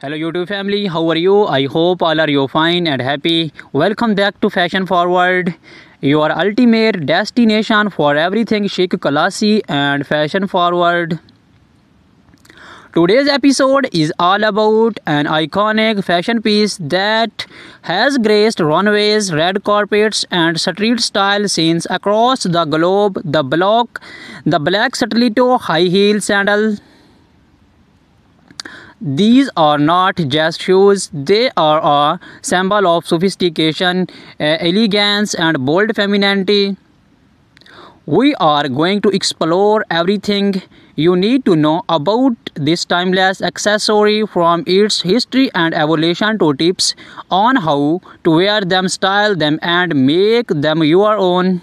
Hello YouTube family, how are you? I hope all are you fine and happy. Welcome back to Fashion Forward, your ultimate destination for everything chic, classy and fashion forward. Today's episode is all about an iconic fashion piece that has graced runways, red carpets and street style scenes across the globe, the black stiletto high heel sandal. These are not just shoes, they are a symbol of sophistication, elegance, and bold femininity. We are going to explore everything you need to know about this timeless accessory, from its history and evolution to tips on how to wear them, style them, and make them your own.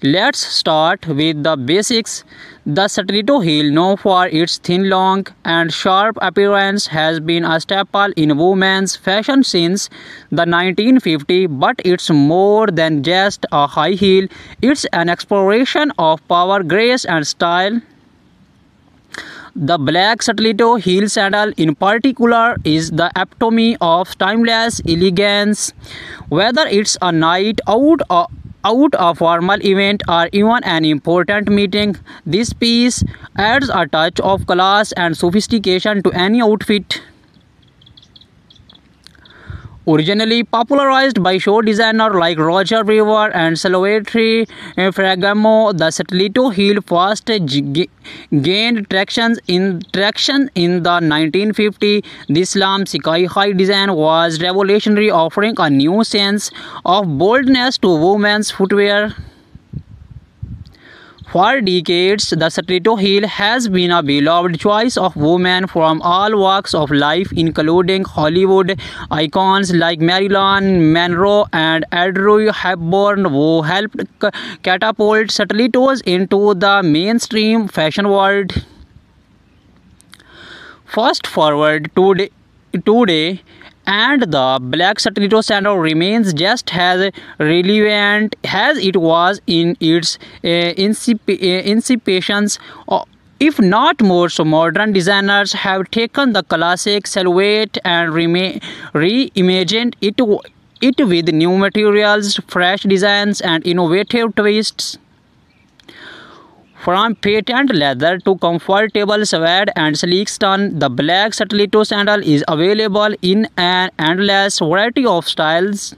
Let's start with the basics. The stiletto heel, known for its thin, long, and sharp appearance, has been a staple in women's fashion since the 1950s, but it's more than just a high heel. It's an exploration of power, grace, and style. The black stiletto heel sandal in particular is the epitome of timeless elegance. Whether it's a night out, a formal event, or even an important meeting, this piece adds a touch of class and sophistication to any outfit. Originally popularized by show designers like Roger Weaver and Salvatore Ferragamo, the stiletto heel first gained traction in the 1950s. This slim, sky-high design was revolutionary, offering a new sense of boldness to women's footwear. For decades, the stiletto heel has been a beloved choice of women from all walks of life, including Hollywood icons like Marilyn Monroe and Audrey Hepburn, who helped catapult stilettos into the mainstream fashion world. Fast forward today, and the black stiletto sandal remains just as relevant as it was in its inception, if not more. So modern designers have taken the classic silhouette and reimagined it with new materials, fresh designs, and innovative twists. From patent leather to comfortable suede and sleek stone, the black stiletto sandal is available in an endless variety of styles.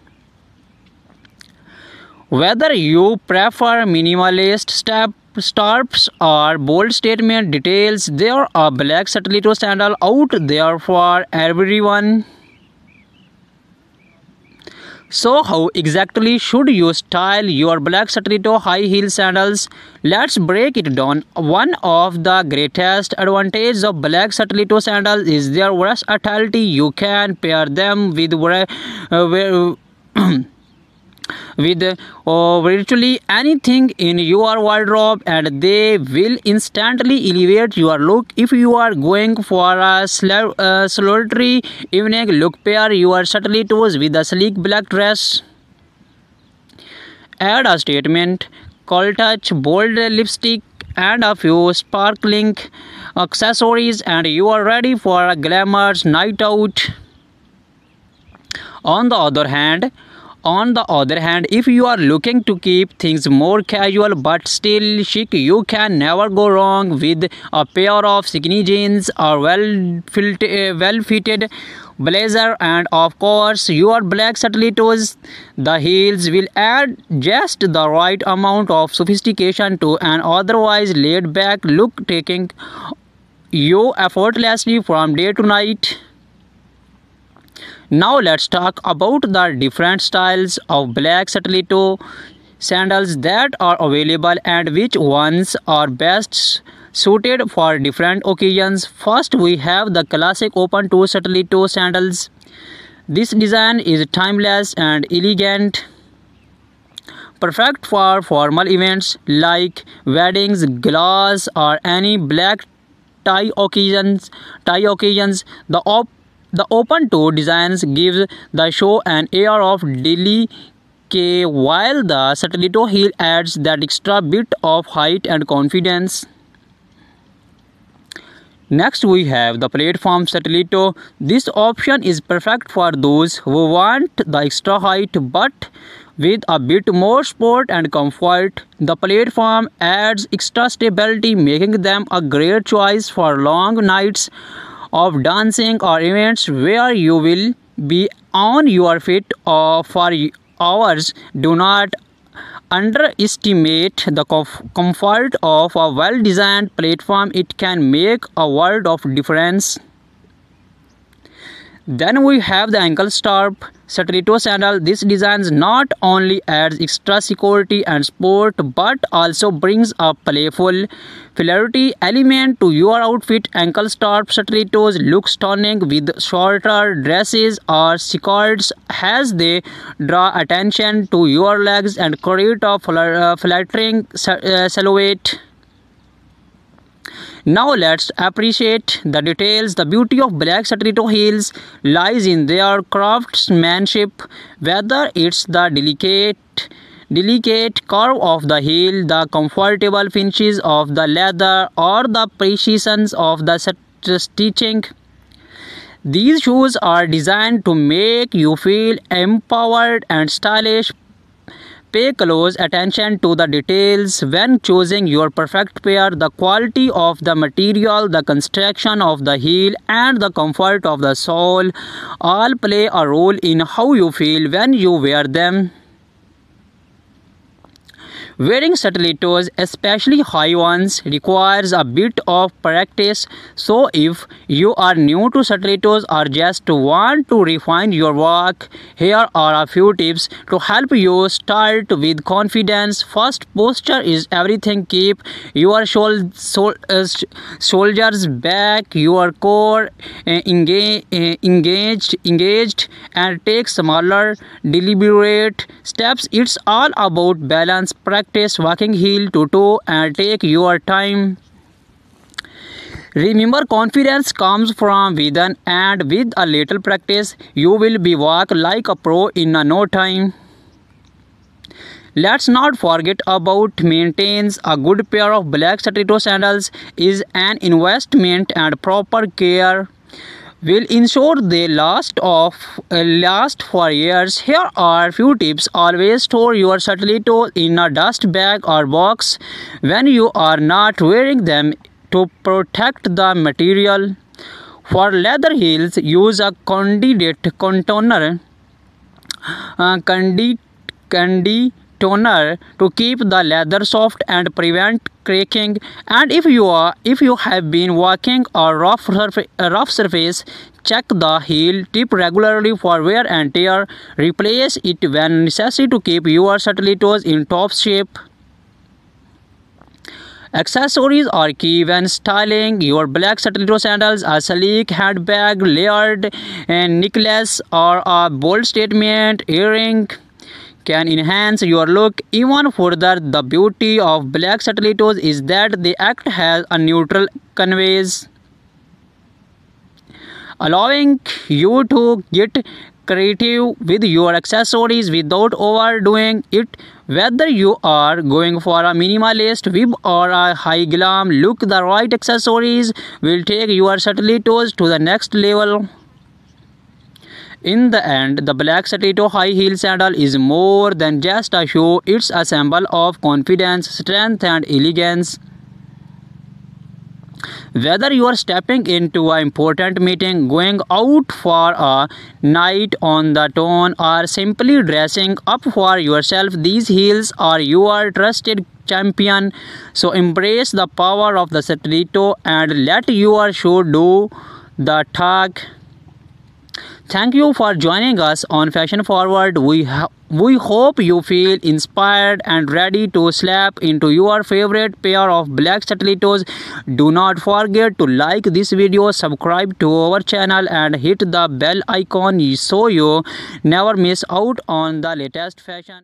Whether you prefer minimalist straps or bold statement details, there are black stiletto sandal out there for everyone. So how exactly should you style your black stiletto high heel sandals? Let's break it down. One of the greatest advantages of black stiletto sandals is their versatility. You can pair them with virtually anything in your wardrobe, and they will instantly elevate your look. If you are going for a sultry evening look, pair your stilettos with a sleek black dress. Add a statement cold touch, bold lipstick, and a few sparkling accessories, and you are ready for a glamorous night out. On the other hand, if you are looking to keep things more casual but still chic, you can never go wrong with a pair of skinny jeans or well-fitted blazer, and of course your black stilettos. The heels will add just the right amount of sophistication to an otherwise laid-back look, taking you effortlessly from day to night. Now let's talk about the different styles of black stiletto sandals that are available and which ones are best suited for different occasions. First, we have the classic open-toe stiletto sandals. This design is timeless and elegant, perfect for formal events like weddings, galas, or any black tie occasions. The open-toe designs give the show an air of delicate, while the stiletto heel adds that extra bit of height and confidence. Next we have the platform stiletto. This option is perfect for those who want the extra height but with a bit more support and comfort. The platform adds extra stability, making them a great choice for long nights of dancing or events where you will be on your feet for hours. Do not underestimate the comfort of a well-designed platform. It can make a world of difference. Then we have the ankle strap stiletto sandal. This design not only adds extra security and support but also brings a playful flairty element to your outfit. Ankle strap stilettos look stunning with shorter dresses or skirts as they draw attention to your legs and create a flattering silhouette. Now let's appreciate the details. The beauty of black stiletto heels lies in their craftsmanship, whether it's the delicate curve of the heel, the comfortable finishes of the leather, or the precision of the stitching. These shoes are designed to make you feel empowered and stylish. Pay close attention to the details when choosing your perfect pair. The quality of the material, the construction of the heel, and the comfort of the sole all play a role in how you feel when you wear them. Wearing stilettos, especially high ones, requires a bit of practice. So if you are new to stilettos or just want to refine your walk, here are a few tips to help you start with confidence. First, posture is everything. Keep your shoulders back, your core engaged, and take smaller, deliberate steps. It's all about balance. Practice walking heel to toe and take your time. Remember, confidence comes from within, and with a little practice, you will be walk like a pro in no time. Let's not forget about maintenance. A good pair of black stiletto sandals is an investment, and proper care will ensure they last for years. Here are few tips. Always store your stilettos in a dust bag or box when you are not wearing them to protect the material. For leather heels, use a conditioner to keep the leather soft and prevent cracking. And if you have been walking a rough surface, check the heel tip regularly for wear and tear. Replace it when necessary to keep your stilettos in top shape. Accessories are key when styling your black stiletto sandals. A sleek handbag, layered necklace, or a bold statement earring can enhance your look even further. The beauty of black stilettos is that they act as a neutral canvas, allowing you to get creative with your accessories without overdoing it. Whether you are going for a minimalist vibe or a high glam look, the right accessories will take your stilettos to the next level. In the end, the black stiletto high heel sandal is more than just a shoe. It's a symbol of confidence, strength, and elegance. Whether you are stepping into an important meeting, going out for a night on the town, or simply dressing up for yourself, these heels are your trusted champion. So embrace the power of the stiletto and let your shoe do the talk. Thank you for joining us on Fashion Forward. We hope you feel inspired and ready to slap into your favorite pair of black stilettos. Do not forget to like this video, subscribe to our channel, and hit the bell icon so you never miss out on the latest fashion.